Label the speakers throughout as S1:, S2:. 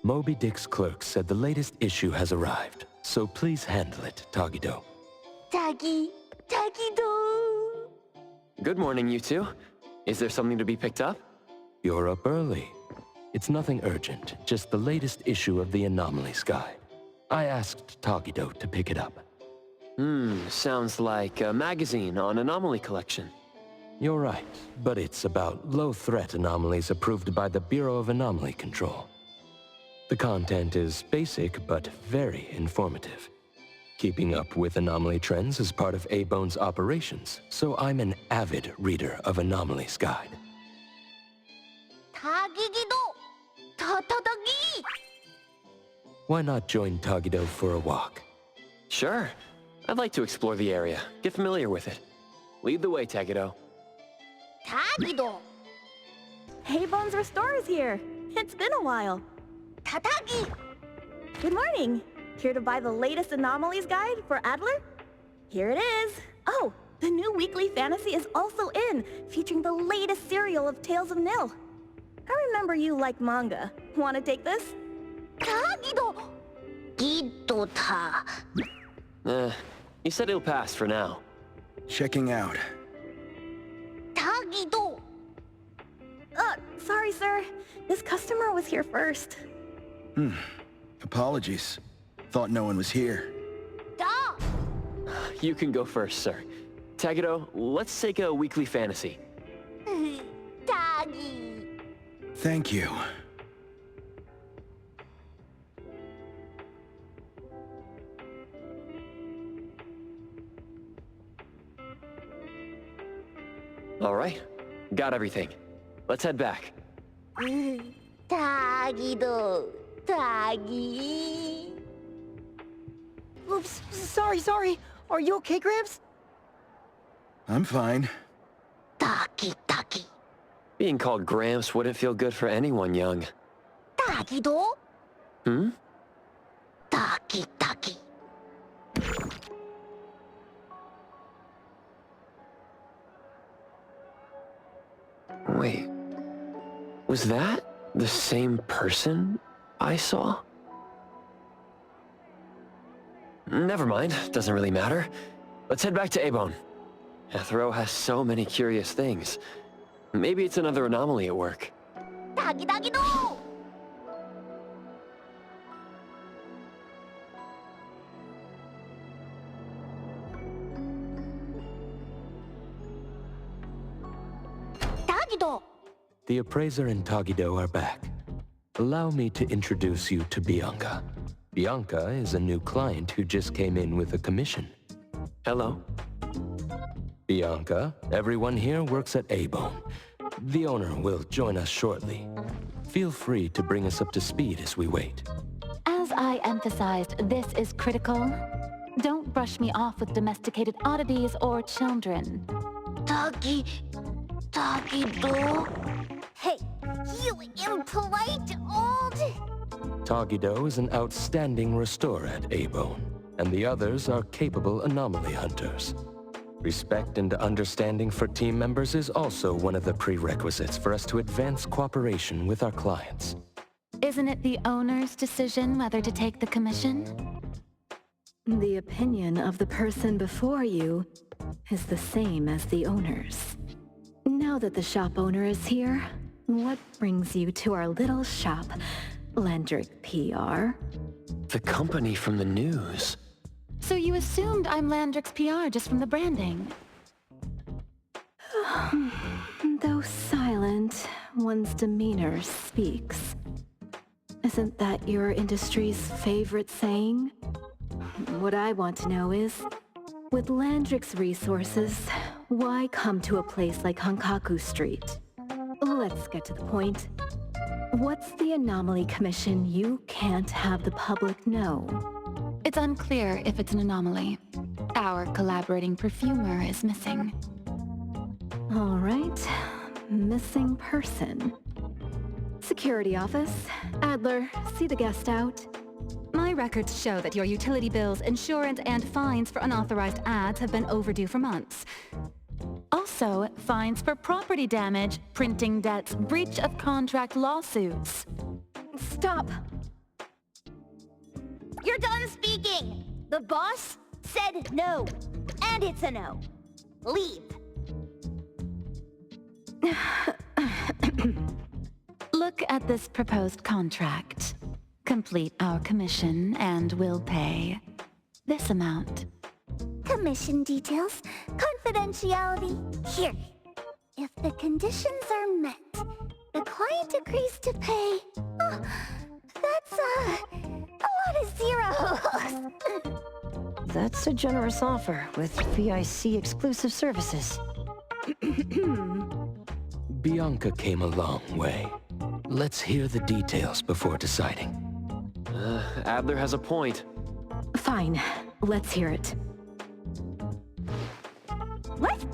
S1: Moby Dick's clerk said the latest issue has arrived, so please handle it, Tagido.
S2: Tagido!
S3: Good morning, you two. Is there something to be picked up?
S1: You're up early. It's nothing urgent, just the latest issue of the Anomalies Guide. I asked Tagido to pick it up.
S3: Sounds like a magazine on anomaly collection.
S1: You're right, but it's about low-threat anomalies approved by the Bureau of Anomaly Control. The content is basic, but very informative. Keeping up with anomaly trends is part of A-Bone's operations, so I'm an avid reader of Anomalies Guide.
S2: Tagido! Tatadagi!
S1: Why not join Tagido for a walk?
S3: Sure. I'd like to explore the area, get familiar with it. Lead the way, Tagido.
S2: Tagido!
S4: Hey, Bones Restore is here. It's been a while.
S2: Tatagi!
S4: Good morning. Here to buy the latest Anomalies Guide for Adler? Here it is. Oh, the new weekly fantasy is also in, featuring the latest serial of Tales of Nil. I remember you like manga. Want to take this?
S2: Tagido! Gidota.
S3: You said it'll pass for now.
S5: Checking out.
S2: Tagido!
S4: Sorry, sir. This customer was here first.
S5: Apologies. Thought no one was here.
S2: Da!
S3: You can go first, sir. Tagido, let's take a weekly fantasy.
S2: Tagi!
S5: Thank you.
S3: All right, got everything. Let's head back.
S2: Tagido! Tagi!
S6: Oops, sorry. Are you okay, Gramps?
S5: I'm fine.
S2: Taki!
S3: Being called Gramps wouldn't feel good for anyone young.
S2: Tagido!
S3: Hmm?
S2: Taki!
S3: Wait, was that the same person I saw? Never mind, doesn't really matter. Let's head back to A-Bone. Ethro has so many curious things. Maybe it's another anomaly at work.
S2: Tagido! Tagido!
S1: The appraiser and Tagido are back. Allow me to introduce you to Bianca. Bianca is a new client who just came in with a commission.
S3: Hello.
S1: Bianca, everyone here works at A-Bone. The owner will join us shortly. Feel free to bring us up to speed as we wait.
S7: As I emphasized, this is critical. Don't brush me off with domesticated oddities or children.
S2: Tagido? Hey, you impolite old...
S1: Tagido is an outstanding restorer at A-Bone, and the others are capable anomaly hunters. Respect and understanding for team members is also one of the prerequisites for us to advance cooperation with our clients.
S7: Isn't it the owner's decision whether to take the commission?
S8: The opinion of the person before you is the same as the owner's. Now that the shop owner is here, what brings you to our little shop, Landrick PR?
S3: The company from the news.
S7: So you assumed I'm Landrick's PR just from the branding?
S8: Though silent, one's demeanor speaks. Isn't that your industry's favorite saying? What I want to know is, with Landrick's resources, why come to a place like Hankaku Street? Let's get to the point. What's the anomaly commission you can't have the public know?
S7: It's unclear if it's an anomaly. Our collaborating perfumer is missing.
S8: All right. Missing person. Security office. Adler, see the guest out.
S9: My records show that your utility bills, insurance, and fines for unauthorized ads have been overdue for months.
S7: Also, fines for property damage, printing debts, breach of contract lawsuits.
S8: Stop!
S2: Neverness speaking! The boss said no. And it's a no. Leave.
S7: Look at this proposed contract. Complete our commission and we'll pay this amount.
S2: Commission details. Confidentiality. Here. If the conditions are met, the client agrees to pay. Oh, that's, a lot of zeros.
S6: That's a generous offer with VIC exclusive services.
S1: Bianca came a long way. Let's hear the details before deciding.
S3: Adler has a point.
S8: Fine, let's hear it.
S2: What?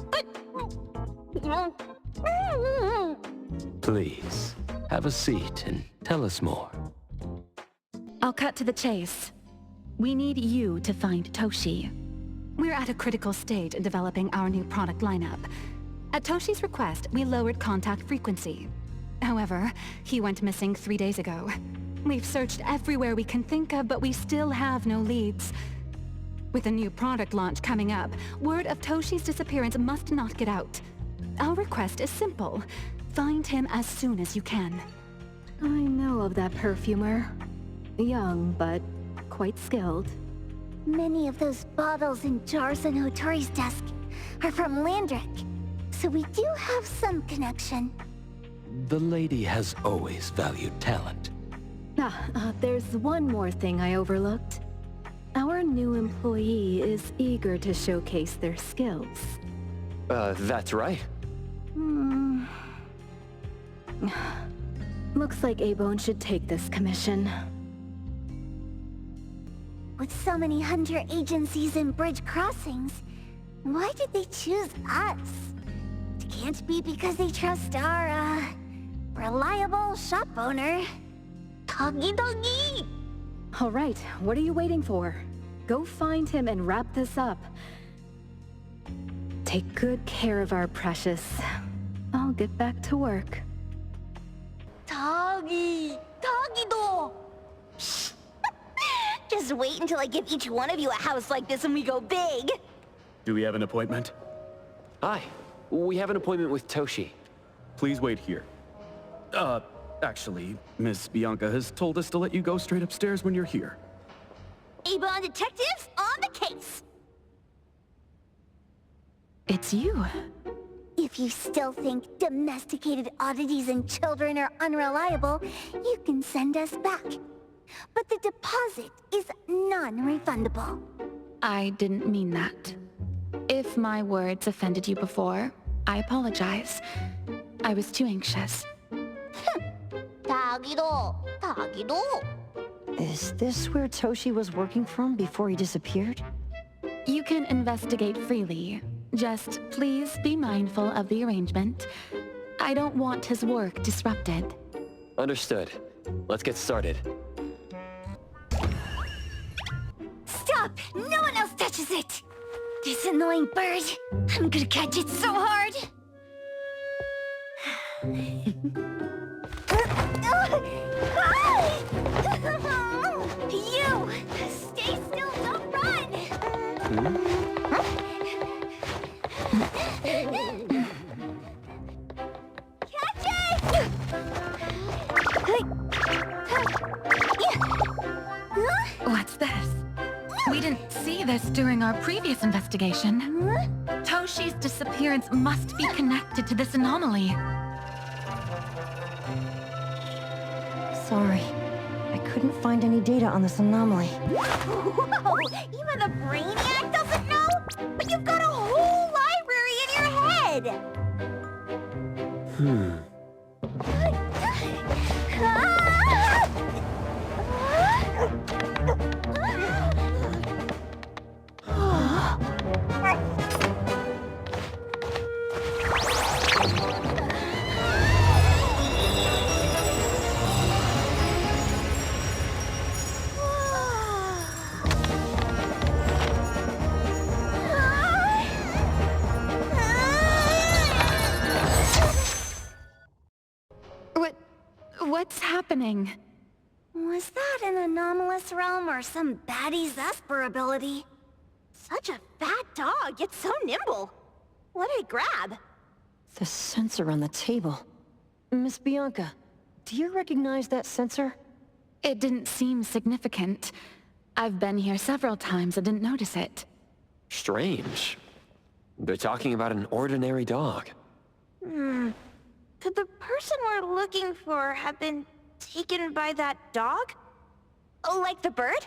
S1: Please, have a seat and tell us more.
S7: I'll cut to the chase. We need you to find Toshi.
S9: We're at a critical stage in developing our new product lineup. At Toshi's request, we lowered contact frequency. However, he went missing 3 days ago. We've searched everywhere we can think of, but we still have no leads. With a new product launch coming up, word of Toshi's disappearance must not get out. Our request is simple. Find him as soon as you can.
S8: I know of that perfumer. Young, but quite skilled.
S2: Many of those bottles and jars on Hotori's desk are from Landrick, so we do have some connection.
S1: The lady has always valued talent.
S8: There's one more thing I overlooked. Our new employee is eager to showcase their skills.
S3: That's right.
S8: Looks like A-Bone should take this commission.
S2: With so many hunter agencies and bridge crossings, why did they choose us? It can't be because they trust our, reliable shop owner. Togi-dogi!
S8: All right, what are you waiting for? Go find him and wrap this up. Take good care of our precious. I'll get back to work.
S2: Togi-do! Just wait until I give each one of you a house like this and we go big!
S10: Do we have an appointment?
S3: Hi. We have an appointment with Toshi.
S10: Please wait here. Actually, Miss Bianca has told us to let you go straight upstairs when you're here.
S2: A-Bone detectives on the case!
S7: It's you.
S2: If you still think domesticated oddities and children are unreliable, you can send us back. But the deposit is non-refundable.
S7: I didn't mean that. If my words offended you before, I apologize. I was too anxious.
S2: Tagido.
S6: Is this where Toshi was working from before he disappeared?
S7: You can investigate freely. Just please be mindful of the arrangement. I don't want his work disrupted.
S3: Understood. Let's get started.
S2: Stop! No one else touches it! This annoying bird. I'm gonna catch it so hard! You! Stay still, don't run! Catch it!
S7: What's this? We didn't see this during our previous investigation. Toshi's disappearance must be connected to this anomaly.
S6: Sorry. I couldn't find any data on this anomaly.
S2: Whoa! Even the brainiac doesn't know? But you've got a whole library in your head!
S7: What's happening?
S2: Was that an anomalous realm or some baddie's Esper ability?
S4: Such a fat dog, yet so nimble. What did it grab?
S6: The sensor on the table. Miss Bianca, do you recognize that sensor?
S7: It didn't seem significant. I've been here several times and didn't notice it.
S3: Strange. They're talking about an ordinary dog.
S4: Could the person we're looking for have been taken by that dog? Oh, like the bird?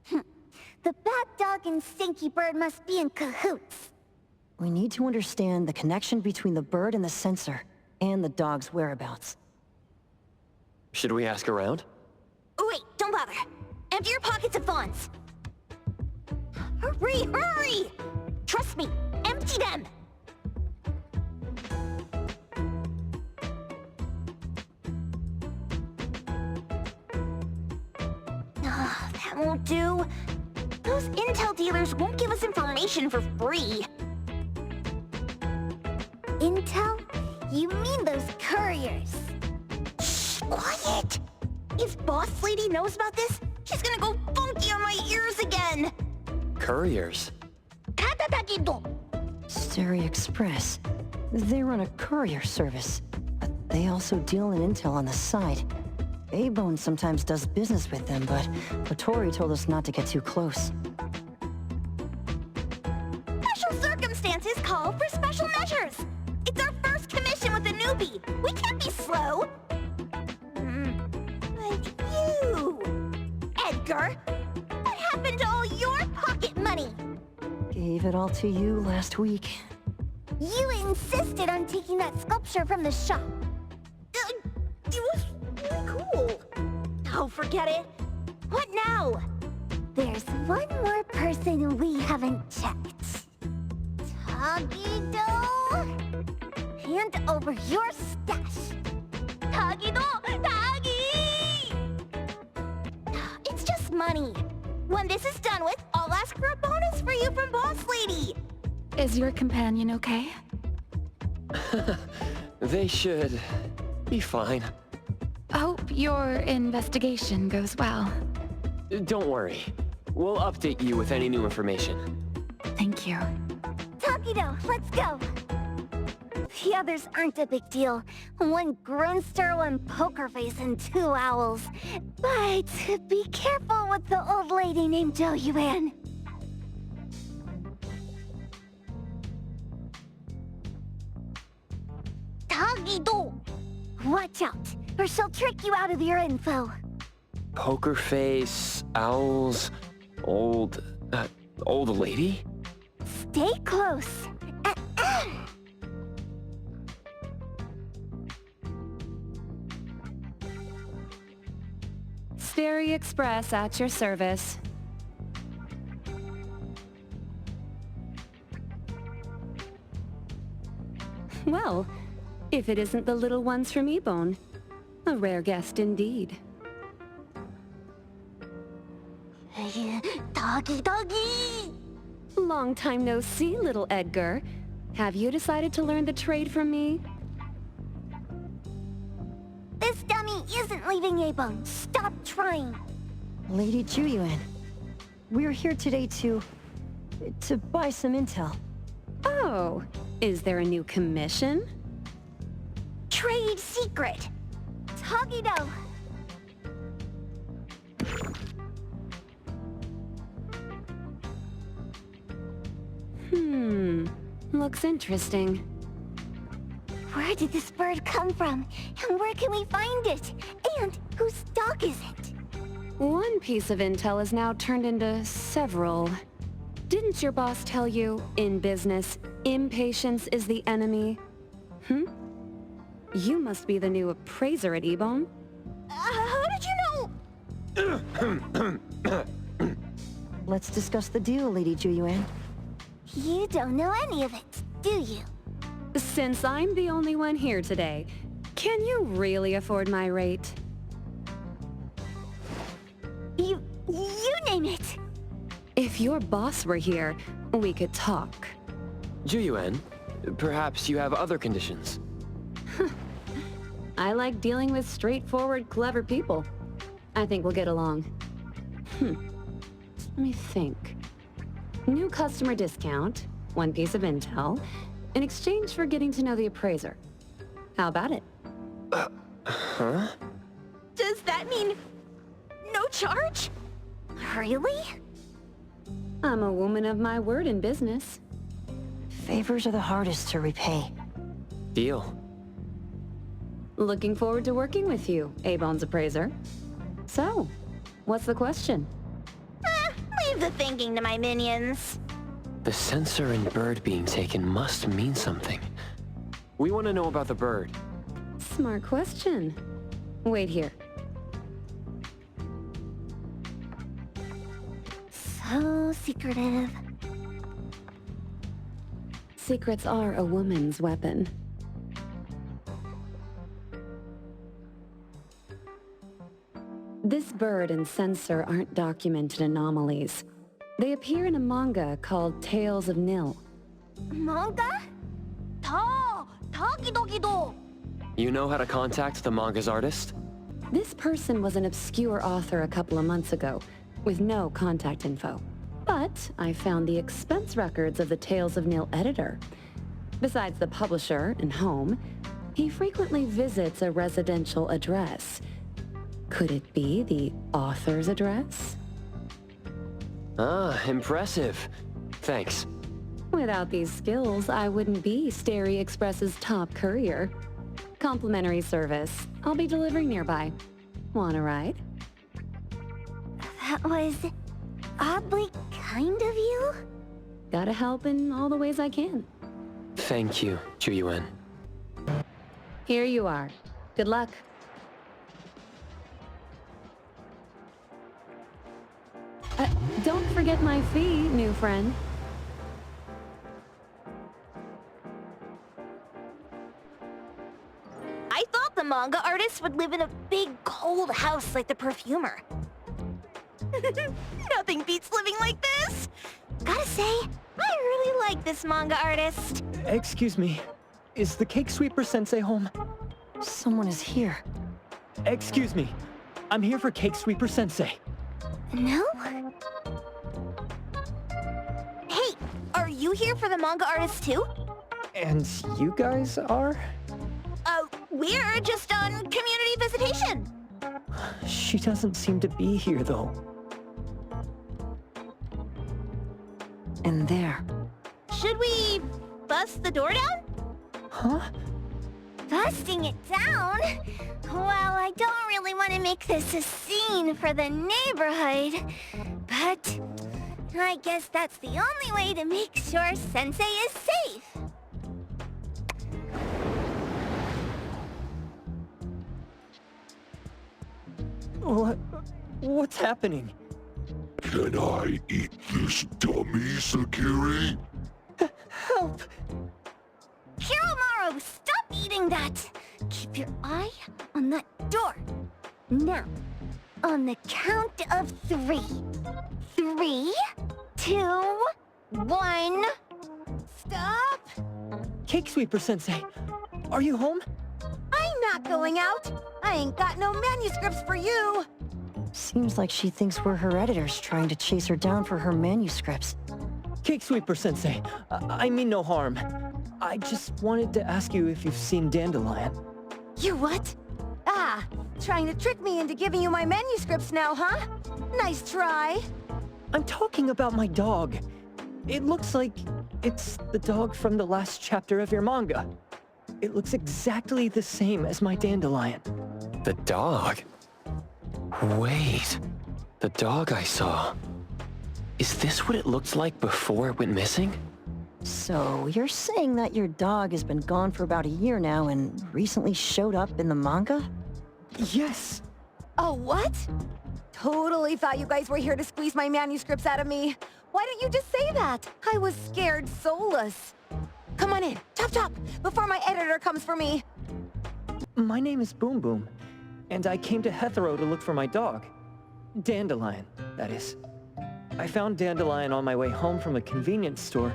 S2: The bad dog and Stinky Bird must be in cahoots.
S6: We need to understand the connection between the bird and the sensor, and the dog's whereabouts.
S3: Should we ask around?
S2: Oh, wait, don't bother. Empty your pockets of funds. Hurry, hurry! Trust me, empty them! That won't do. Those intel dealers won't give us information for free. Intel? You mean those couriers? Shh, quiet! If Boss Lady knows about this, she's gonna go funky on my ears again!
S3: Couriers?
S6: Stereo Express. They run a courier service, but they also deal in intel on the side. A-Bone sometimes does business with them, but Otori told us not to get too close.
S2: Special circumstances call for special measures! It's our first commission with a newbie! We can't be slow! But you... Edgar! What happened to all your pocket money?
S6: Gave it all to you last week.
S2: You insisted on taking that sculpture from the shop.
S4: It was really cool.
S2: Oh, forget it. What now? There's one more person we haven't checked. Tagido? Hand over your stash. Tagido! Tagi! It's just money. When this is done with, I'll ask for a bonus for you from Boss Lady.
S7: Is your companion okay?
S3: They should be fine.
S7: Hope your investigation goes well.
S3: Don't worry. We'll update you with any new information.
S7: Thank you.
S2: Takido, let's go. The others aren't a big deal. One Grunster, one Poker Face, and two Owls. But be careful with the old lady named Jo Yuan. Tagido! Watch out, or she'll trick you out of your info.
S3: Poker Face, Owls, old lady?
S2: Stay close.
S9: Stereo Express at your service. Well, if it isn't the little ones from Ebone. A rare guest indeed.
S2: Doggy!
S9: Long time no see, little Edgar. Have you decided to learn the trade from me?
S2: This dummy isn't leaving Ebone. Stop trying.
S6: Lady Juyuan, we're here today to buy some intel.
S9: Oh, is there a new commission?
S2: Trade secret. Tagido.
S9: Looks interesting.
S2: Where did this bird come from? And where can we find it? And whose dog is it?
S9: One piece of intel is now turned into several. Didn't your boss tell you, in business, impatience is the enemy? You must be the new appraiser at Ebone.
S2: How did you know?
S6: Let's discuss the deal, Lady Juyuan.
S2: You don't know any of it, do you?
S9: Since I'm the only one here today, can you really afford my rate?
S2: You name it.
S9: If your boss were here, we could talk.
S3: Juyuan, perhaps you have other conditions.
S9: I like dealing with straightforward, clever people. I think we'll get along. Let me think. New customer discount, 1 piece of intel, in exchange for getting to know the appraiser. How about it?
S3: Huh?
S4: Does that mean no charge?
S2: Really?
S9: I'm a woman of my word in business.
S6: Favors are the hardest to repay.
S3: Deal.
S9: Looking forward to working with you, A-Bone's appraiser. So, what's the question?
S2: Leave the thinking to my minions.
S3: The sensor and bird being taken must mean something. We want to know about the bird.
S9: Smart question. Wait here.
S2: So secretive.
S9: Secrets are a woman's weapon. This bird and sensor aren't documented anomalies. They appear in a manga called Tales of Nil.
S2: Manga? Takidokido!
S3: You know how to contact the manga's artist?
S9: This person was an obscure author a couple of months ago, with no contact info. But I found the expense records of the Tales of Nil editor. Besides the publisher and home, he frequently visits a residential address. Could it be the author's address?
S3: Ah, impressive. Thanks.
S9: Without these skills, I wouldn't be Starry Express's top courier. Complimentary service. I'll be delivering nearby. Want a ride?
S2: That was oddly kind of you?
S9: Gotta help in all the ways I can.
S3: Thank you, Chuyuan.
S9: Here you are. Good luck. Don't forget my fee, new friend.
S2: I thought the manga artist would live in a big, cold house like the perfumer. Nothing beats living like this! Gotta say, I really like this manga artist.
S11: Excuse me. Is the Cake Sweeper Sensei home?
S6: Someone is here.
S11: Excuse me. I'm here for Cake Sweeper Sensei.
S2: No? Hey, are you here for the manga artist too?
S11: And you guys are?
S2: We're just on community visitation.
S11: She doesn't seem to be here, though.
S6: And there.
S2: Should we bust the door down?
S11: Huh?
S2: Busting it down? Well, I don't really want to make this a scene for the neighborhood, but I guess that's the only way to make sure Sensei is safe.
S11: What's happening?
S12: Can I eat this dummy, Sakiri?
S11: Help!
S2: Kiroumaru, stop eating that! Keep your eye on that door. Now, on the count of 3. 3, 2, 1... Stop!
S11: Cake Sweeper Sensei, are you home?
S2: I'm not going out! I ain't got no manuscripts for you!
S6: Seems like she thinks we're her editors trying to chase her down for her manuscripts.
S11: Cake Sweeper Sensei, I mean no harm. I just wanted to ask you if you've seen Dandelion.
S2: You what? Ah, trying to trick me into giving you my manuscripts now, huh? Nice try.
S11: I'm talking about my dog. It looks like it's the dog from the last chapter of your manga. It looks exactly the same as my Dandelion.
S3: The dog? Wait. The dog I saw. Is this what it looked like before it went missing?
S6: So, you're saying that your dog has been gone for about a year now and recently showed up in the manga?
S11: Yes!
S2: Oh, what? Totally thought you guys were here to squeeze my manuscripts out of me. Why didn't you just say that? I was scared soulless. Come on in, chop, before my editor comes for me.
S11: My name is Boom Boom, and I came to Hetero to look for my dog. Dandelion, that is. I found Dandelion on my way home from a convenience store.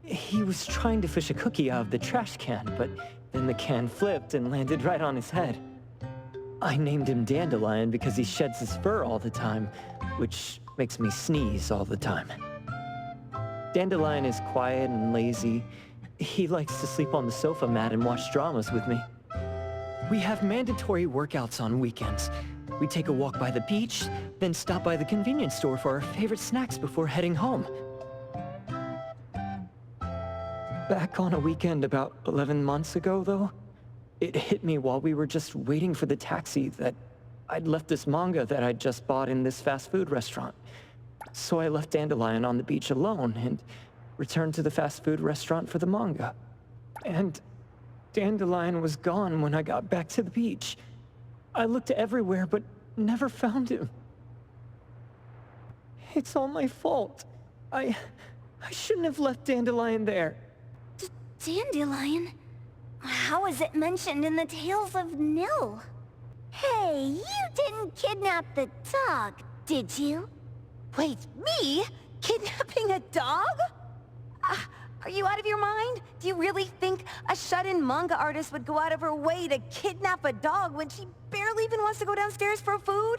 S11: He was trying to fish a cookie out of the trash can, but then the can flipped and landed right on his head. I named him Dandelion because he sheds his fur all the time, which makes me sneeze all the time. Dandelion is quiet and lazy. He likes to sleep on the sofa mat and watch dramas with me. We have mandatory workouts on weekends. We take a walk by the beach, then stop by the convenience store for our favorite snacks before heading home. Back on a weekend about 11 months ago, though, it hit me while we were just waiting for the taxi that I'd left this manga that I'd just bought in this fast food restaurant. So I left Dandelion on the beach alone and returned to the fast food restaurant for the manga. And Dandelion was gone when I got back to the beach. I looked everywhere but never found him. It's all my fault. I shouldn't have left Dandelion there.
S2: Dandelion? How is it mentioned in the Tales of Nil? Hey, you didn't kidnap the dog, did you?
S13: Wait, me? Kidnapping a dog? Are you out of your mind? Do you really think a shut-in manga artist would go out of her way to kidnap a dog when she barely even wants to go downstairs for food?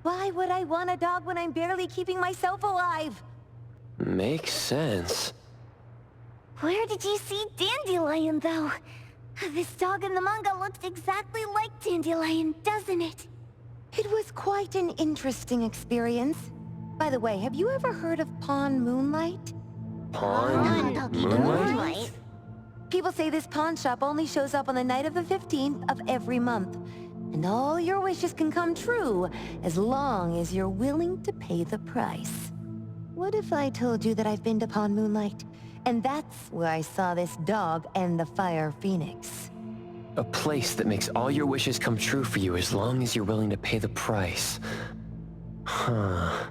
S13: Why would I want a dog when I'm barely keeping myself alive?
S3: Makes sense.
S2: Where did you see Dandelion, though? This dog in the manga looks exactly like Dandelion, doesn't it?
S13: It was quite an interesting experience. By the way, have you ever heard of Pawn Moonlight?
S3: Pawn Moonlight?
S13: People say this pawn shop only shows up on the night of the 15th of every month. And all your wishes can come true, as long as you're willing to pay the price. What if I told you that I've been to Pawn Moonlight? And that's where I saw this dog and the Fire Phoenix.
S3: A place that makes all your wishes come true for you as long as you're willing to pay the price. Huh.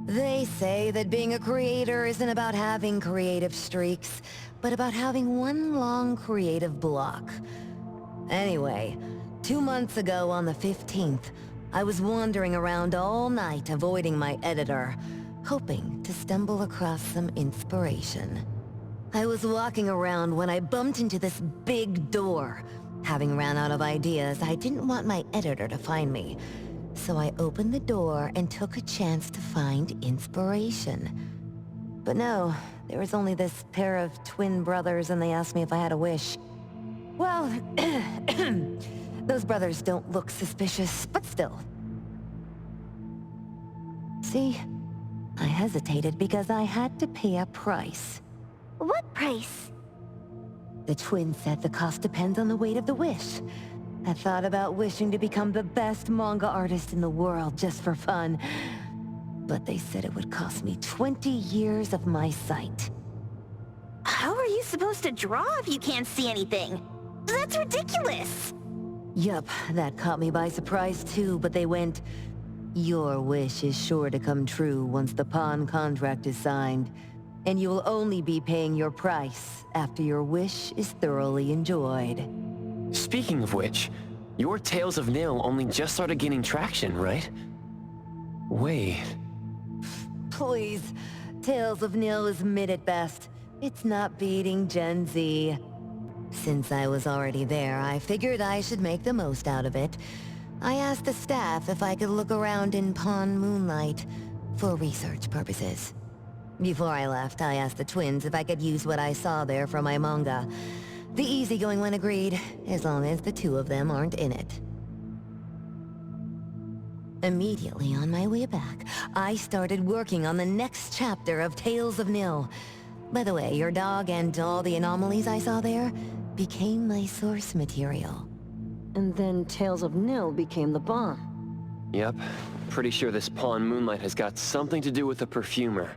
S13: They say that being a creator isn't about having creative streaks, but about having one long creative block. Anyway, 2 months ago on the 15th, I was wandering around all night avoiding my editor, hoping to stumble across some inspiration. I was walking around when I bumped into this big door. Having ran out of ideas, I didn't want my editor to find me. So I opened the door and took a chance to find inspiration. But no, there was only this pair of twin brothers and they asked me if I had a wish. Well, those brothers don't look suspicious, but still. See, I hesitated because I had to pay a price.
S2: What price?
S13: The twins said the cost depends on the weight of the wish. I thought about wishing to become the best manga artist in the world just for fun. But they said it would cost me 20 years of my sight.
S2: How are you supposed to draw if you can't see anything? That's ridiculous!
S13: Yup, that caught me by surprise too, but they went, "Your wish is sure to come true once the pawn contract is signed, and you will only be paying your price after your wish is thoroughly enjoyed."
S3: Speaking of which, your Tales of Nil only just started gaining traction, right? Wait.
S13: Please, Tales of Nil is mid at best. It's not beating Gen Z. Since I was already there, I figured I should make the most out of it. I asked the staff if I could look around in Pawn Moonlight for research purposes. Before I left, I asked the twins if I could use what I saw there for my manga. The easygoing one agreed, as long as the two of them aren't in it. Immediately on my way back, I started working on the next chapter of Tales of Nil. By the way, your dog and all the anomalies I saw there became my source material.
S6: And then Tales of Nil became the bomb.
S3: Yep. Pretty sure this Pawn Moonlight has got something to do with the perfumer.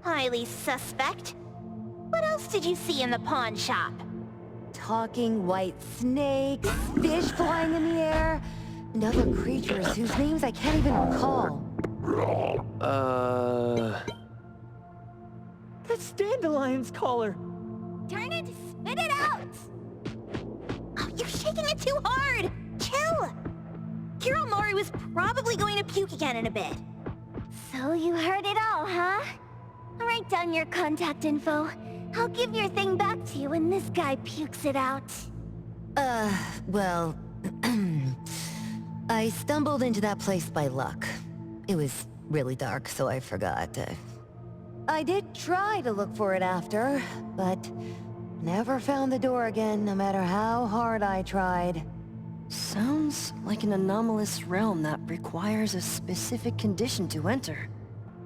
S2: Highly suspect. What else did you see in the pawn shop?
S13: Talking white snakes, fish flying in the air, and other creatures whose names I can't even recall.
S11: That's Dandelion's collar!
S2: Turn it, spit it out! Oh, you're shaking it too hard! Chill! Kiroumaru is probably going to puke again in a bit. So you heard it all, huh? Write down your contact info. I'll give your thing back to you when this guy pukes it out.
S13: Well... I stumbled into that place by luck. It was really dark, so I forgot. I did try to look for it after, but never found the door again, no matter how hard I tried.
S6: Sounds like an anomalous realm that requires a specific condition to enter.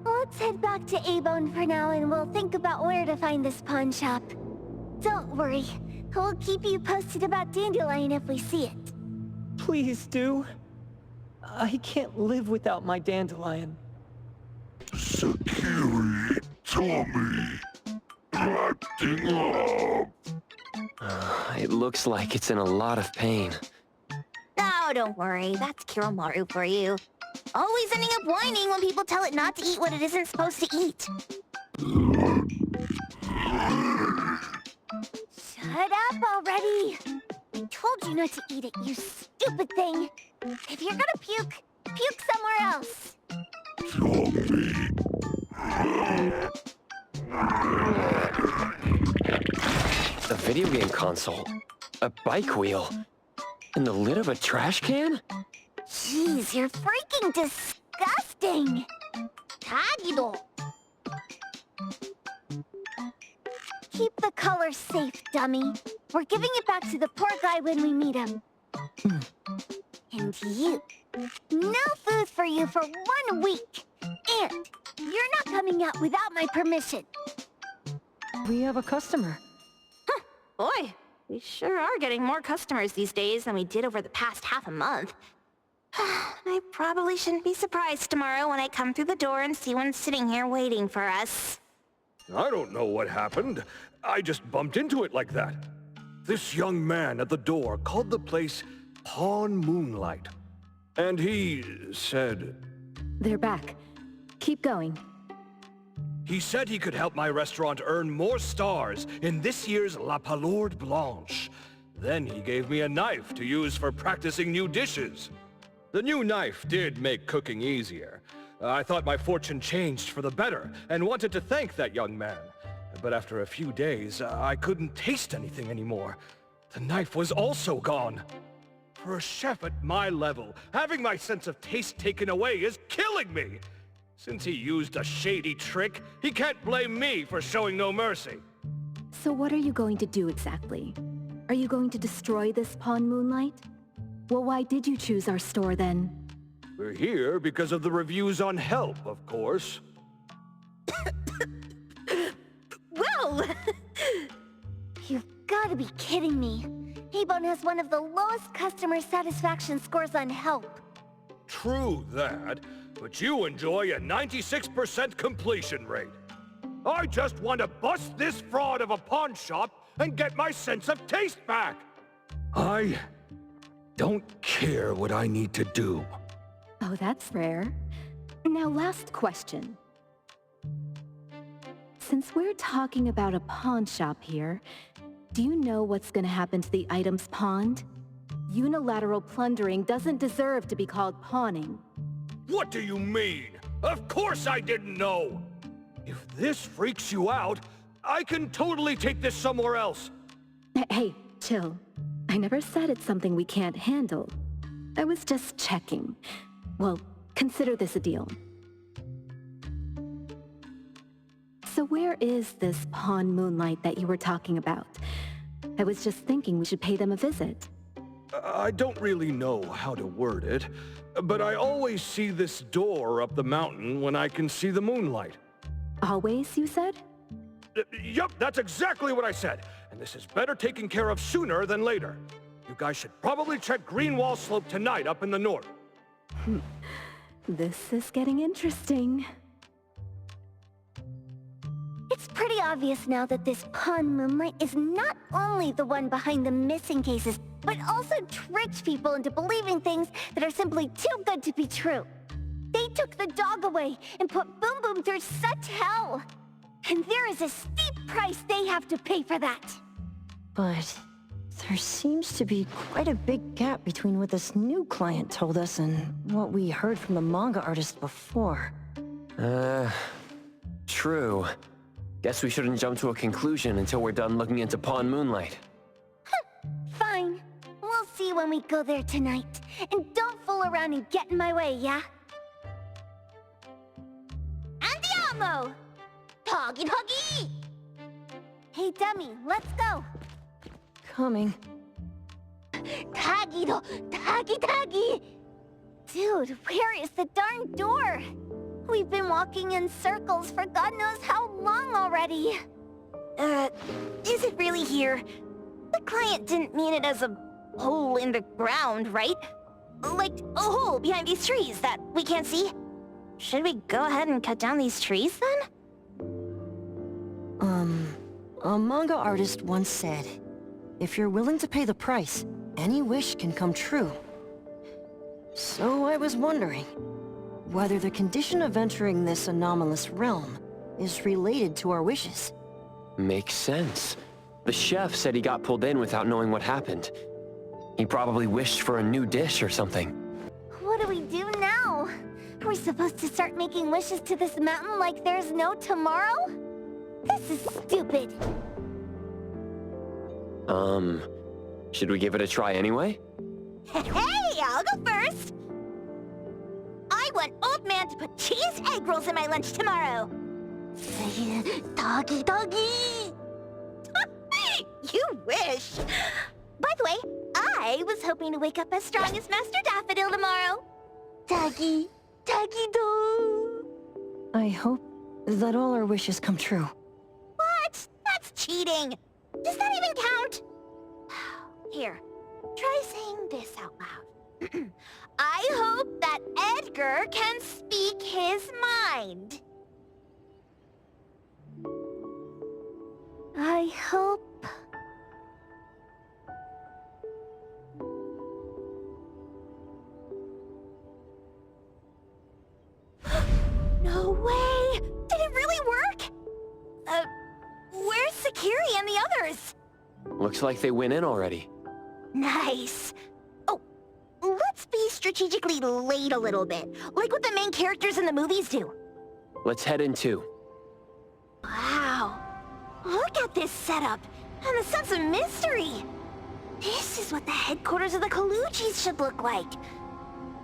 S2: Let's head back to A-Bone for now and we'll think about where to find this pawn shop. Don't worry, we'll keep you posted about Dandelion if we see it.
S11: Please do. I can't live without my Dandelion.
S12: Sakiri, Tommy, acting up.
S3: It looks like it's in a lot of pain.
S2: Oh, don't worry, that's Kiroumaru for you. Always ending up whining when people tell it not to eat what it isn't supposed to eat. Shut up already! I told you not to eat it, you stupid thing! If you're gonna puke, puke somewhere else!
S3: A video game console, a bike wheel, and the lid of a trash can?
S2: Jeez, you're freaking disgusting! Tagido! Keep the color safe, dummy. We're giving it back to the poor guy when we meet him. And you. No food for you for 1 week. And you're not coming out without my permission.
S6: We have a customer.
S4: Boy, we sure are getting more customers these days than we did over the past half a month. I probably shouldn't be surprised tomorrow when I come through the door and see one sitting here waiting for us.
S10: I don't know what happened. I just bumped into it like that. This young man at the door called the place Pawn Moonlight. And he said...
S8: They're back. Keep going.
S10: He said he could help my restaurant earn more stars in this year's La Palourde Blanche. Then he gave me a knife to use for practicing new dishes. The new knife did make cooking easier. I thought my fortune changed for the better and wanted to thank that young man. But after a few days, I couldn't taste anything anymore. The knife was also gone. For a chef at my level, having my sense of taste taken away is killing me. Since he used a shady trick, he can't blame me for showing no mercy.
S8: So what are you going to do exactly? Are you going to destroy this Pawn Moonlight? Well, why did you choose our store then?
S10: We're here because of the reviews on Help, of course.
S2: Well! You've got to be kidding me. A-Bone has one of the lowest customer satisfaction scores on Help.
S10: True that, but you enjoy a 96% completion rate. I just want to bust this fraud of a pawn shop and get my sense of taste back. I don't care what I need to do.
S8: Oh, that's rare. Now, last question. Since we're talking about a pawn shop here, do you know what's gonna happen to the items pawned? Unilateral plundering doesn't deserve to be called pawning.
S10: What do you mean? Of course I didn't know! If this freaks you out, I can totally take this somewhere else.
S8: Hey, chill. I never said it's something we can't handle. I was just checking. Well, consider this a deal. So where is this Pawn Moonlight that you were talking about? I was just thinking we should pay them a visit.
S10: I don't really know how to word it, but I always see this door up the mountain when I can see the moonlight.
S8: Always, you said?
S10: Yup, that's exactly what I said. And this is better taken care of sooner than later. You guys should probably check Greenwall Slope tonight up in the north.
S8: This is getting interesting.
S2: It's pretty obvious now that this Pawn Moonlight is not only the one behind the missing cases, but also tricks people into believing things that are simply too good to be true. They took the dog away and put Boom Boom through such hell. And there is a steep price they have to pay for that.
S6: But there seems to be quite a big gap between what this new client told us and what we heard from the manga artist before.
S3: True. Guess we shouldn't jump to a conclusion until we're done looking into Pawn Moonlight.
S2: Fine. We'll see when we go there tonight. And don't fool fool around and get in my way, yeah? Andiamo! Doggy doggy! Hey, dummy, let's go!
S6: Coming.
S2: Tagido! Tagi! Dude, where is the darn door? We've been walking in circles for God knows how long already. Is it really here? The client didn't mean it as a hole in the ground, right? Like a hole behind these trees that we can't see? Should we go ahead and cut down these trees then?
S6: A manga artist once said, if you're willing to pay the price, any wish can come true. So I was wondering whether the condition of entering this anomalous realm is related to our wishes.
S3: Makes sense. The chef said he got pulled in without knowing what happened. He probably wished for a new dish or something.
S2: What do we do now? Are we supposed to start making wishes to this mountain like there's no tomorrow? This is stupid.
S3: Should we give it a try anyway?
S2: Hey, I'll go first! I want Old Man to put cheese egg rolls in my lunch tomorrow! Doggy! You wish! By the way, I was hoping to wake up as strong as Master Daffodil tomorrow! Doggy do!
S6: I hope that all our wishes come true.
S2: What? That's cheating! Does that even count? Here, try saying this out loud. I hope that Edgar can speak his mind. I hope... No way! Did it really work? Where's Sakiri and the others?
S3: Looks like they went in already.
S2: Nice. Oh, let's be strategically late a little bit, like what the main characters in the movies do.
S3: Let's head in too.
S2: Wow. Look at this setup, and the sense of mystery. This is what the headquarters of the Kalujis should look like.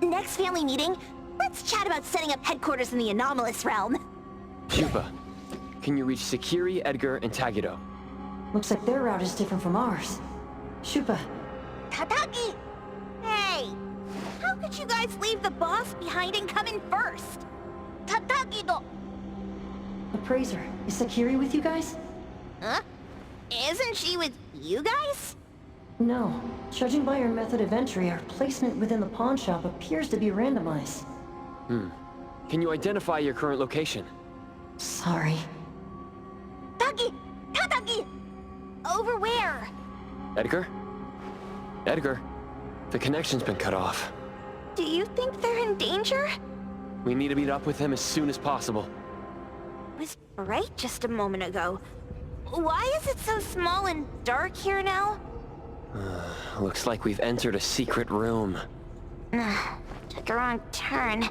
S2: Next family meeting, let's chat about setting up headquarters in the anomalous realm.
S3: Shupa, can you reach Sakiri, Edgar, and Tagido?
S6: Looks like their route is different from ours. Shupa.
S2: Tataki! Hey! How could you guys leave the boss behind and come in first? Tataki-do!
S6: Appraiser, is Sakiri with you guys?
S2: Huh? Isn't she with you guys?
S6: No. Judging by her method of entry, our placement within the pawn shop appears to be randomized.
S3: Can you identify your current location?
S6: Sorry.
S2: Tataki! Over where?
S3: Edgar? Edgar, the connection's been cut off.
S2: Do you think they're in danger?
S3: We need to meet up with them as soon as possible.
S2: It was bright just a moment ago. Why is it so small and dark here now?
S3: Looks like we've entered a secret room.
S2: Took a wrong turn.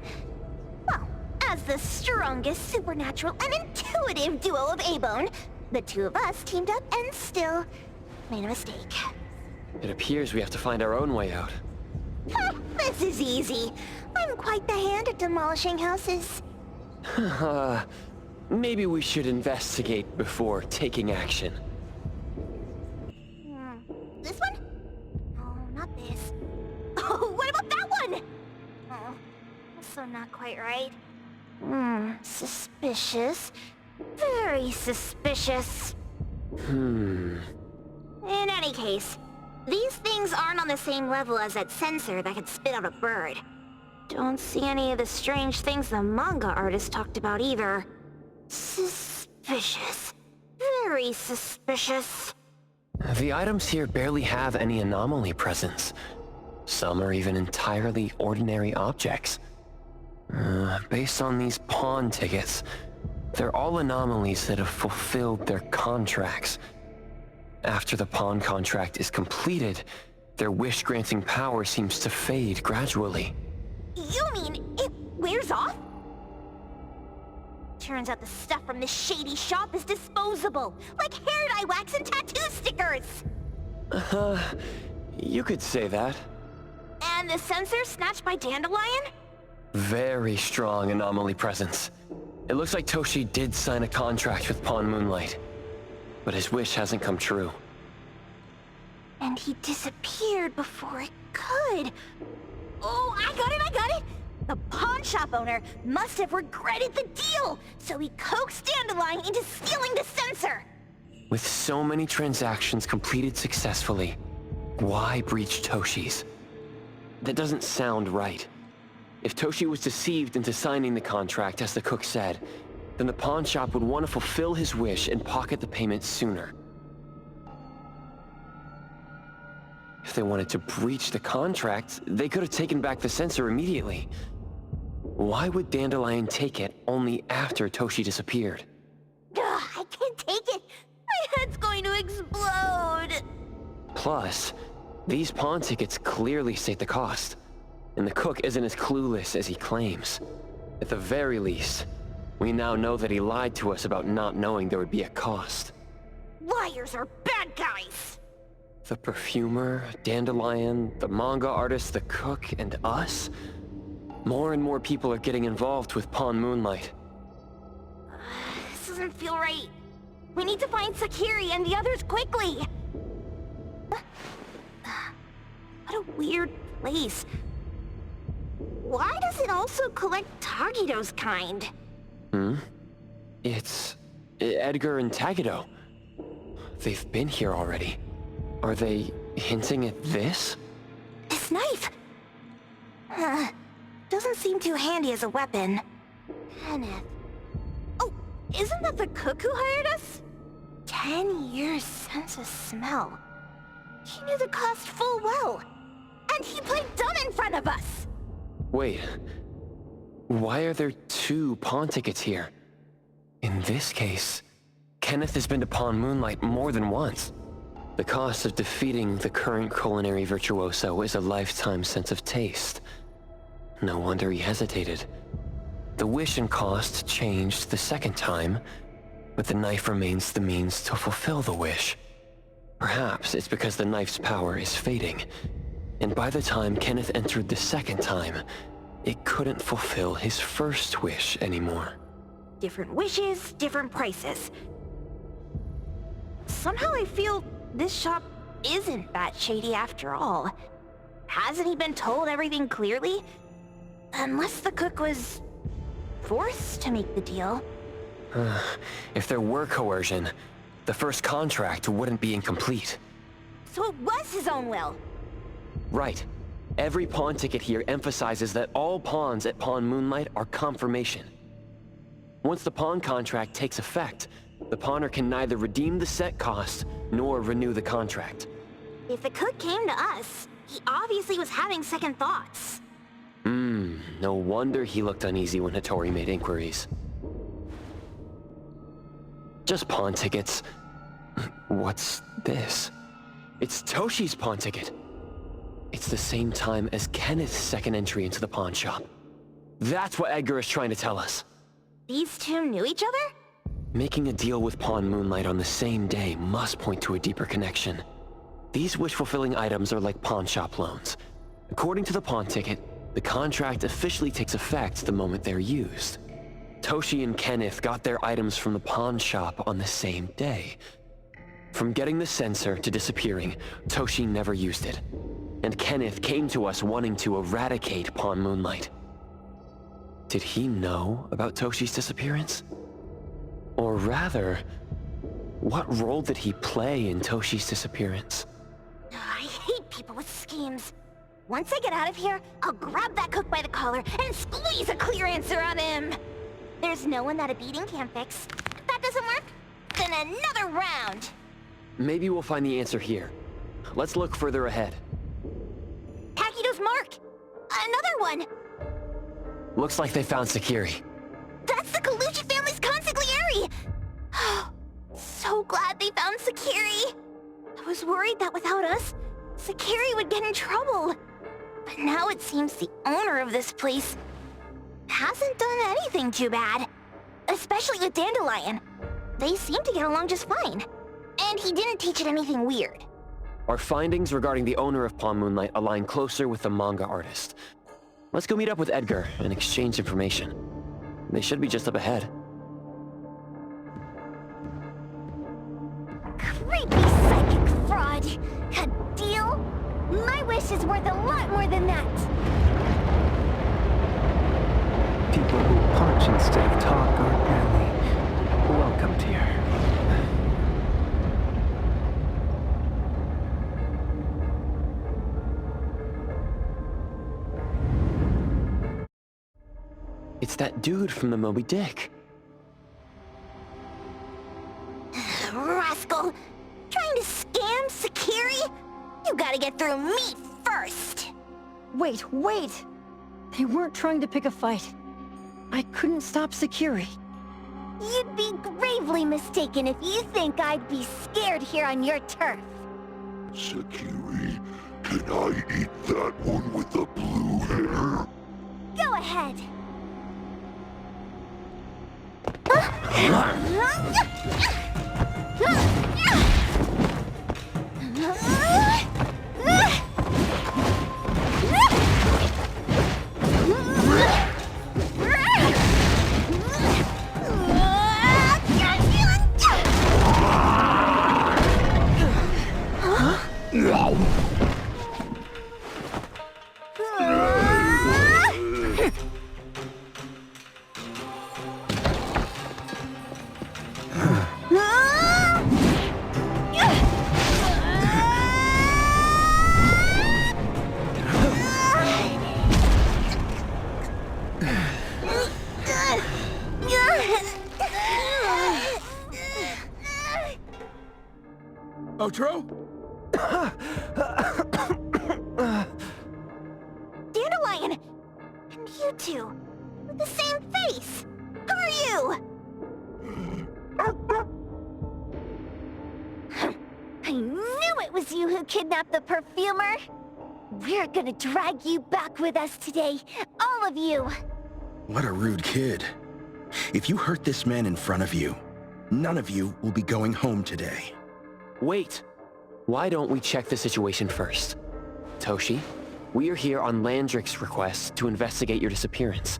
S2: Well, as the strongest supernatural and intuitive duo of A-Bone, the two of us teamed up and still made a mistake.
S3: It appears we have to find our own way out.
S2: This is easy. I'm quite the hand at demolishing houses.
S3: Maybe we should investigate before taking action.
S2: This one? Oh, not this. Oh, what about that one? Oh, also not quite right. Suspicious. Very suspicious. In any case, these things aren't on the same level as that sensor that could spit out a bird. Don't see any of the strange things the manga artist talked about either. Suspicious. Very suspicious.
S3: The items here barely have any anomaly presence. Some are even entirely ordinary objects. Based on these pawn tickets, they're all anomalies that have fulfilled their contracts. After the pawn contract is completed, their wish-granting power seems to fade gradually.
S2: You mean it wears off? Turns out the stuff from this shady shop is disposable, like hair dye wax and tattoo stickers!
S3: You could say that.
S4: And the sensor snatched by Dandelion?
S3: Very strong anomaly presence. It looks like Toshi did sign a contract with Pawn Moonlight, but his wish hasn't come true.
S2: And he disappeared before it could. Oh, I got it! The pawn shop owner must have regretted the deal, so he coaxed Dandelion into stealing the sensor.
S3: With so many transactions completed successfully, why breach Toshi's? That doesn't sound right. If Toshi was deceived into signing the contract, as the cook said, then the pawn shop would want to fulfill his wish and pocket the payment sooner. If they wanted to breach the contract, they could have taken back the sensor immediately. Why would Dandelion take it only after Toshi disappeared?
S2: I can't take it. My head's going to explode.
S3: Plus, these pawn tickets clearly state the cost, and the cook isn't as clueless as he claims. At the very least, we now know that he lied to us about not knowing there would be a cost.
S2: Liars are bad guys.
S3: The perfumer, Dandelion, the manga artist, the cook, and us? More and more people are getting involved with Pawn Moonlight.
S2: This doesn't feel right. We need to find Sakiri and the others quickly. What a weird place. Why does it also collect Tagido's kind?
S3: It's Edgar and Tagido. They've been here already. Are they hinting at this?
S2: This knife! Doesn't seem too handy as a weapon. Kenneth. Oh, isn't that the cook who hired us? 10 years sense of smell. He knew the cost full well. And he played dumb in front of us!
S3: Wait. Why are there 2 pawn tickets here? In this case, Kenneth has been to Pawn Moonlight more than once. The cost of defeating the current culinary virtuoso is a lifetime sense of taste. No wonder he hesitated. The wish and cost changed the second time, but the knife remains the means to fulfill the wish. Perhaps it's because the knife's power is fading, and by the time Kenneth entered the second time, it couldn't fulfill his first wish anymore.
S2: Different wishes, different prices. Somehow I feel this shop isn't that shady after all. Hasn't he been told everything clearly? Unless the cook was forced to make the deal.
S3: If there were coercion, the first contract wouldn't be incomplete.
S2: So it was his own will.
S3: Right. Every pawn ticket here emphasizes that all pawns at Pawn Moonlight are confirmation. Once the pawn contract takes effect, the pawner can neither redeem the set cost nor renew the contract.
S2: If the cook came to us, he obviously was having second thoughts.
S3: No wonder he looked uneasy when Hattori made inquiries. Just pawn tickets. What's this? It's Toshi's pawn ticket. It's the same time as Kenneth's second entry into the pawn shop. That's what Edgar is trying to tell us.
S2: These 2 knew each other?
S3: Making a deal with Pawn Moonlight on the same day must point to a deeper connection. These wish-fulfilling items are like pawn shop loans. According to the pawn ticket, the contract officially takes effect the moment they're used. Toshi and Kenneth got their items from the pawn shop on the same day. From getting the sensor to disappearing, Toshi never used it. And Kenneth came to us wanting to eradicate Pawn Moonlight. Did he know about Toshi's disappearance? Or rather, what role did he play in Toshi's disappearance?
S2: I hate people with schemes. Once I get out of here, I'll grab that cook by the collar and squeeze a clear answer on him. There's no one that a beating can't fix. If that doesn't work, then another round.
S3: Maybe we'll find the answer here. Let's look further ahead.
S2: Takido's mark! Another one!
S3: Looks like they found Sakiri.
S2: That's the Colucci family's consigliere! So glad they found Sakiri! I was worried that without us, Sakiri would get in trouble. But now it seems the owner of this place hasn't done anything too bad. Especially with Dandelion. They seem to get along just fine. And he didn't teach it anything weird.
S3: Our findings regarding the owner of Pawn Moonlight align closer with the Manga Artist. Let's go meet up with Edgar and exchange information. They should be just up ahead.
S2: Creepy psychic fraud! A deal? My wish is worth a lot more than that!
S11: People who punch instead of talk aren't really welcomed here.
S3: It's that dude from the Moby Dick.
S2: Rascal! Trying to scam Sakiri? You gotta get through me first!
S6: Wait! They weren't trying to pick a fight. I couldn't stop Sakiri.
S2: You'd be gravely mistaken if you think I'd be scared here on your turf.
S12: Sakiri, can I eat that one with the blue hair?
S2: Go ahead.
S5: Otro?
S2: Dandelion! And you two, with the same face! Who are you? I knew it was you who kidnapped the perfumer! We're gonna drag you back with us today, all of you!
S5: What a rude kid. If you hurt this man in front of you, none of you will be going home today.
S3: Wait! Why don't we check the situation first? Toshi, we are here on Landrick's request to investigate your disappearance.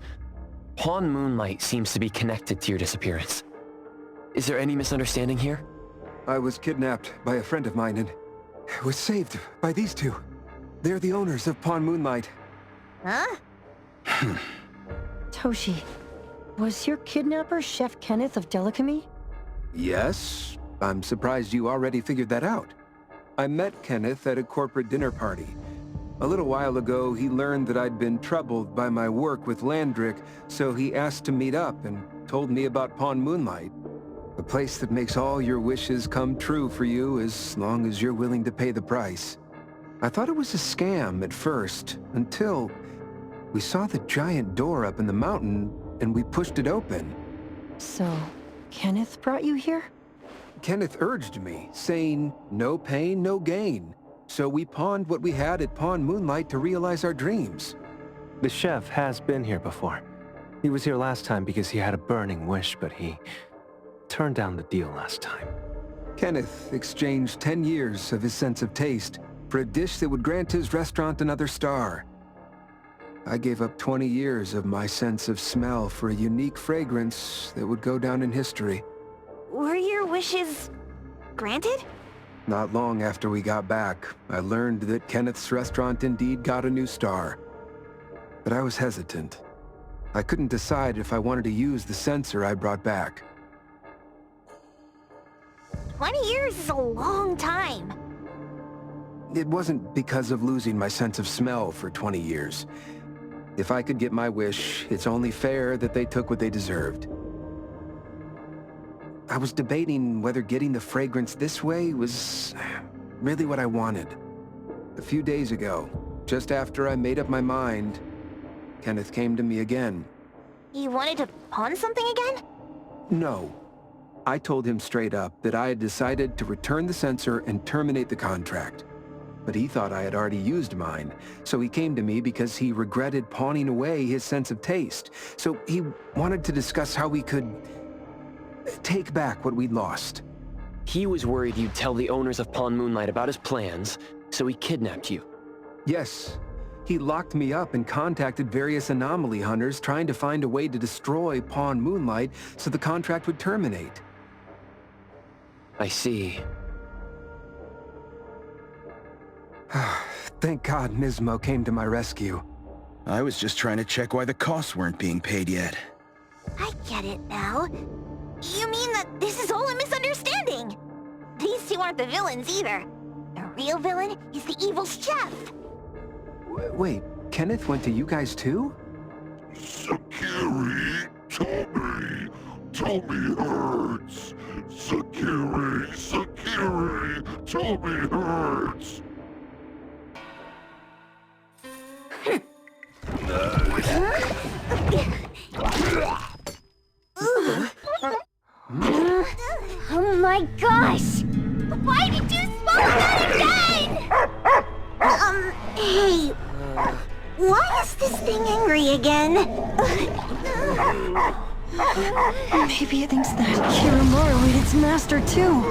S3: Pawn Moonlight seems to be connected to your disappearance. Is there any misunderstanding here?
S14: I was kidnapped by a friend of mine and was saved by these two. They're the owners of Pawn Moonlight.
S2: Huh?
S6: Toshi, was your kidnapper Chef Kenneth of Delicamy?
S14: Yes. I'm surprised you already figured that out. I met Kenneth at a corporate dinner party. A little while ago, he learned that I'd been troubled by my work with Landrick, so he asked to meet up and told me about Pawn Moonlight. A place that makes all your wishes come true for you as long as you're willing to pay the price. I thought it was a scam at first, until we saw the giant door up in the mountain and we pushed it open.
S6: So, Kenneth brought you here?
S14: Kenneth urged me, saying, no pain, no gain. So we pawned what we had at Pawn Moonlight to realize our dreams.
S11: The chef has been here before. He was here last time because he had a burning wish, but he turned down the deal last time.
S14: Kenneth exchanged 10 years of his sense of taste for a dish that would grant his restaurant another star. I gave up 20 years of my sense of smell for a unique fragrance that would go down in history.
S4: Were your wishes granted?
S14: Not long after we got back, I learned that Kenneth's restaurant indeed got a new star. But I was hesitant. I couldn't decide if I wanted to use the sensor I brought back.
S2: 20 years is a long time.
S14: It wasn't because of losing my sense of smell for 20 years. If I could get my wish, it's only fair that they took what they deserved. I was debating whether getting the fragrance this way was really what I wanted. A few days ago, just after I made up my mind, Kenneth came to me again.
S2: You wanted to pawn something again?
S14: No. I told him straight up that I had decided to return the sensor and terminate the contract. But he thought I had already used mine, so he came to me because he regretted pawning away his sense of taste. So he wanted to discuss how we could take back what we'd lost.
S3: He was worried you'd tell the owners of Pawn Moonlight about his plans, so he kidnapped you.
S14: Yes. He locked me up and contacted various anomaly hunters trying to find a way to destroy Pawn Moonlight so the contract would terminate.
S3: I see.
S14: Thank God Nismo came to my rescue.
S5: I was just trying to check why the costs weren't being paid yet.
S2: I get it now. You mean that this is all a misunderstanding? These two aren't the villains either. The real villain is the evil chef.
S14: Wait, Kenneth went to you guys too?
S12: Sakiri, Tommy hurts. Sakiri, Tommy hurts.
S2: Oh my gosh! Why did you smoke that again? Hey, why is this thing angry again?
S6: Maybe it thinks that Kiroumaru ate its master too.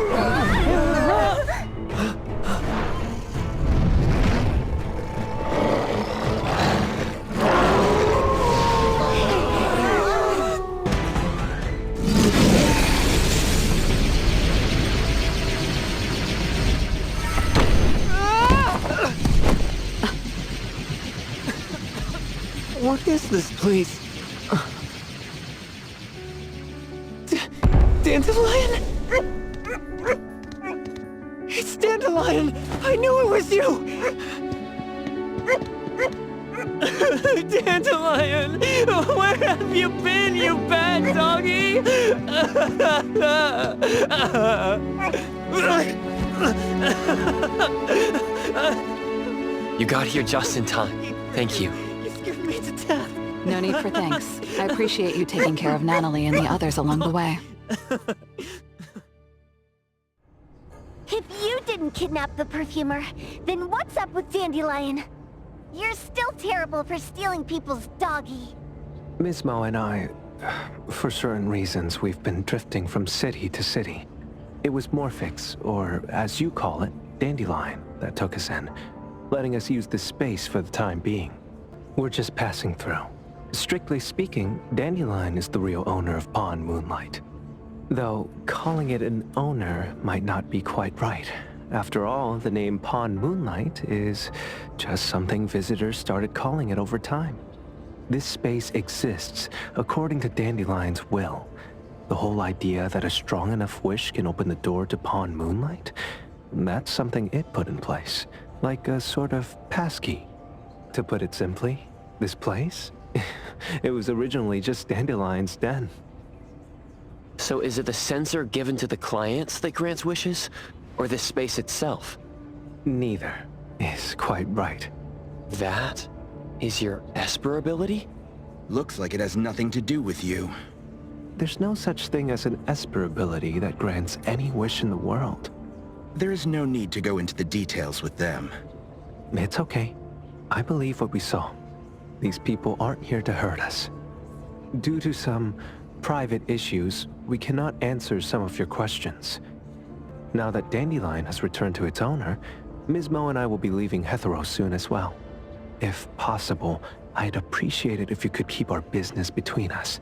S11: What is this place? Dandelion? It's Dandelion! I knew it was you! Dandelion! Where have you been, you bad doggy?
S3: You got here just in time. Thank you.
S11: Me to death.
S15: No need for thanks. I appreciate you taking care of Natalie and the others along the way.
S2: If you didn't kidnap the perfumer, then what's up with Dandelion? You're still terrible for stealing people's doggy.
S14: Mismo and I, for certain reasons, we've been drifting from city to city. It was Morphix, or as you call it, Dandelion, that took us in, letting us use this space for the time being. We're just passing through. Strictly speaking, Dandelion is the real owner of Pawn Moonlight. Though, calling it an owner might not be quite right. After all, the name Pawn Moonlight is just something visitors started calling it over time. This space exists according to Dandelion's will. The whole idea that a strong enough wish can open the door to Pawn Moonlight? That's something it put in place, like a sort of passkey. To put it simply, this place? It was originally just Dandelion's den.
S3: So is it the sensor given to the clients that grants wishes, or the space itself?
S14: Neither is quite right.
S3: That is your Esper ability?
S5: Looks like it has nothing to do with you.
S14: There's no such thing as an Esper ability that grants any wish in the world.
S5: There is no need to go into the details with them.
S14: It's okay. I believe what we saw. These people aren't here to hurt us. Due to some private issues, we cannot answer some of your questions. Now that Dandelion has returned to its owner, Mismo and I will be leaving Hetero soon as well. If possible, I'd appreciate it if you could keep our business between us.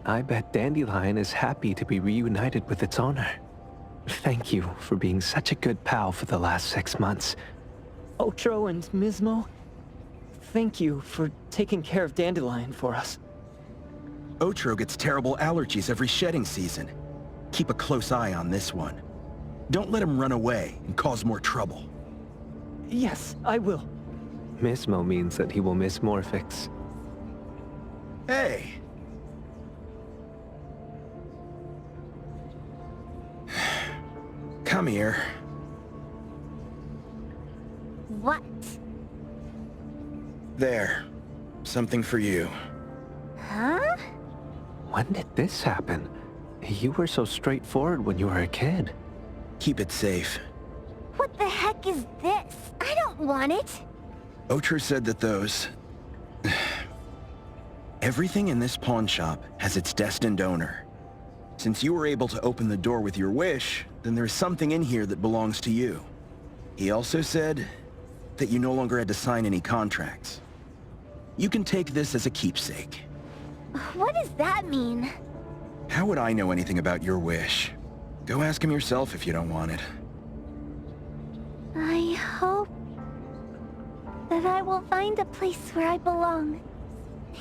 S14: I bet Dandelion is happy to be reunited with its owner. Thank you for being such a good pal for the last 6 months.
S11: Otro and Mismo, thank you for taking care of Dandelion for us.
S5: Otro gets terrible allergies every shedding season. Keep a close eye on this one. Don't let him run away and cause more trouble.
S11: Yes, I will.
S14: Mismo means that he will miss Morphix.
S5: Hey! Come here.
S2: What?
S5: There. Something for you.
S2: Huh?
S14: When did this happen? You were so straightforward when you were a kid.
S5: Keep it safe.
S2: What the heck is this? I don't want it.
S5: Otro said that those... Everything in this pawn shop has its destined owner. Since you were able to open the door with your wish, then there's something in here that belongs to you. He also said that you no longer had to sign any contracts. You can take this as a keepsake.
S2: What does that mean?
S5: How would I know anything about your wish? Go ask him yourself if you don't want it.
S2: I hope that I will find a place where I belong,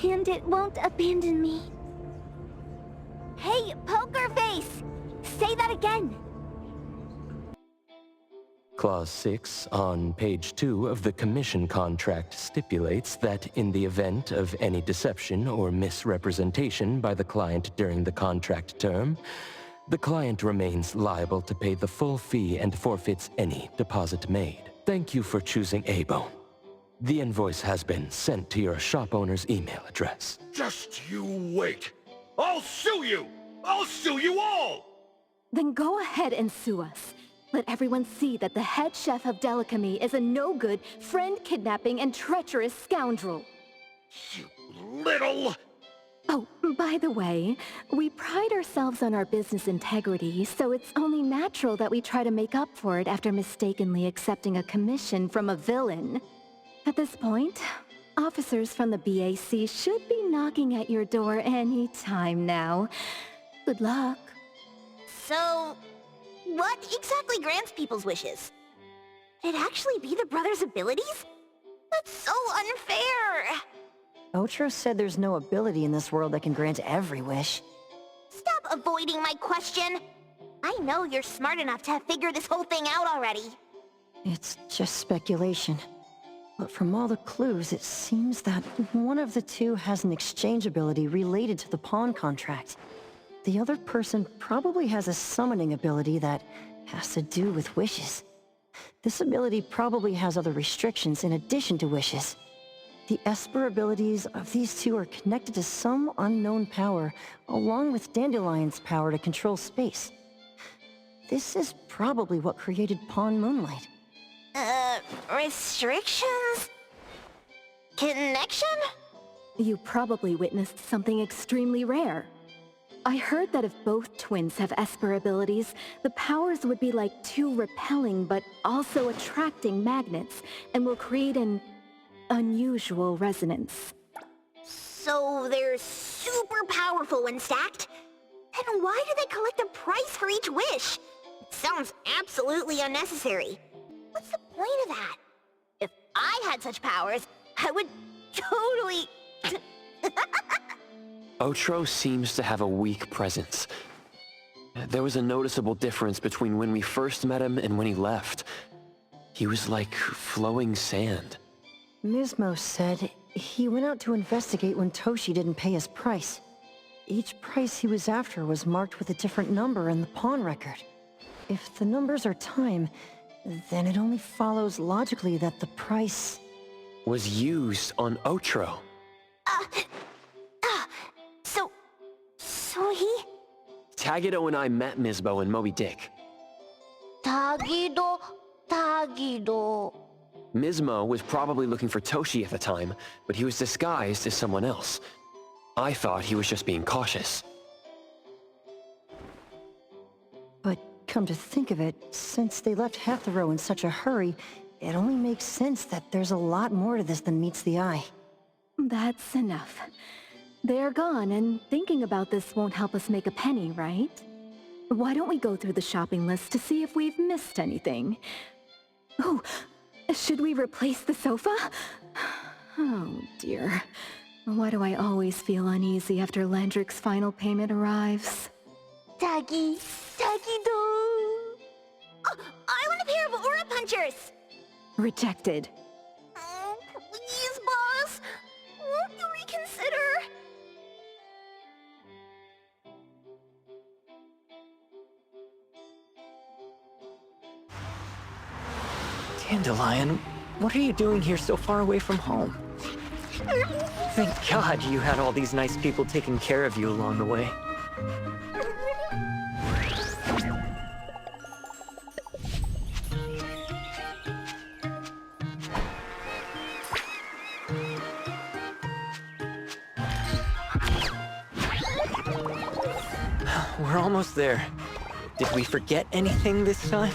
S2: and it won't abandon me. Hey, Poker Face! Say that again!
S1: Clause 6 on page 2 of the commission contract stipulates that in the event of any deception or misrepresentation by the client during the contract term, the client remains liable to pay the full fee and forfeits any deposit made. Thank you for choosing A-Bone. The invoice has been sent to your shop owner's email address.
S10: Just you wait! I'll sue you! I'll sue you all!
S8: Then go ahead and sue us. Let everyone see that the head chef of Delicamy is a no-good, friend-kidnapping, and treacherous scoundrel.
S10: You little...
S8: Oh, by the way, we pride ourselves on our business integrity, so it's only natural that we try to make up for it after mistakenly accepting a commission from a villain. At this point, officers from the BAC should be knocking at your door any time now. Good luck.
S2: So, what exactly grants people's wishes? Could it actually be the brothers' abilities? That's so unfair!
S6: Otro said there's no ability in this world that can grant every wish.
S2: Stop avoiding my question! I know you're smart enough to have figured this whole thing out already.
S6: It's just speculation. But from all the clues, it seems that one of the two has an exchange ability related to the pawn contract. The other person probably has a summoning ability that has to do with wishes. This ability probably has other restrictions in addition to wishes. The Esper abilities of these two are connected to some unknown power, along with Dandelion's power to control space. This is probably what created Pawn Moonlight.
S2: Restrictions? Connection?
S8: You probably witnessed something extremely rare. I heard that if both twins have Esper abilities, the powers would be like two repelling but also attracting magnets, and will create an unusual resonance.
S2: So they're super powerful when stacked? Then why do they collect a price for each wish? It sounds absolutely unnecessary. What's the point of that? If I had such powers, I would totally...
S3: Otro seems to have a weak presence. There was a noticeable difference between when we first met him and when he left. He was like flowing sand.
S6: Mismo said he went out to investigate when Toshi didn't pay his price. Each price he was after was marked with a different number in the pawn record. If the numbers are time, then it only follows logically that the price...
S3: was used on Otro.
S2: So he...
S3: Tagido and I met Misbo and Moby Dick.
S2: Tagido...
S3: Mismo was probably looking for Toshi at the time, but he was disguised as someone else. I thought he was just being cautious.
S6: But come to think of it, since they left Hethero in such a hurry, it only makes sense that there's a lot more to this than meets the eye.
S8: That's enough. They're gone, and thinking about this won't help us make a penny, right? Why don't we go through the shopping list to see if we've missed anything? Oh, should we replace the sofa? Oh dear. Why do I always feel uneasy after Landrick's final payment arrives?
S2: Tagido... Oh, I want a pair of Aura Punchers!
S8: Rejected.
S2: Oh, please, boss! Won't you reconsider?
S11: Dandelion, what are you doing here so far away from home? Thank God you had all these nice people taking care of you along the way. We're almost there. Did we forget anything this time?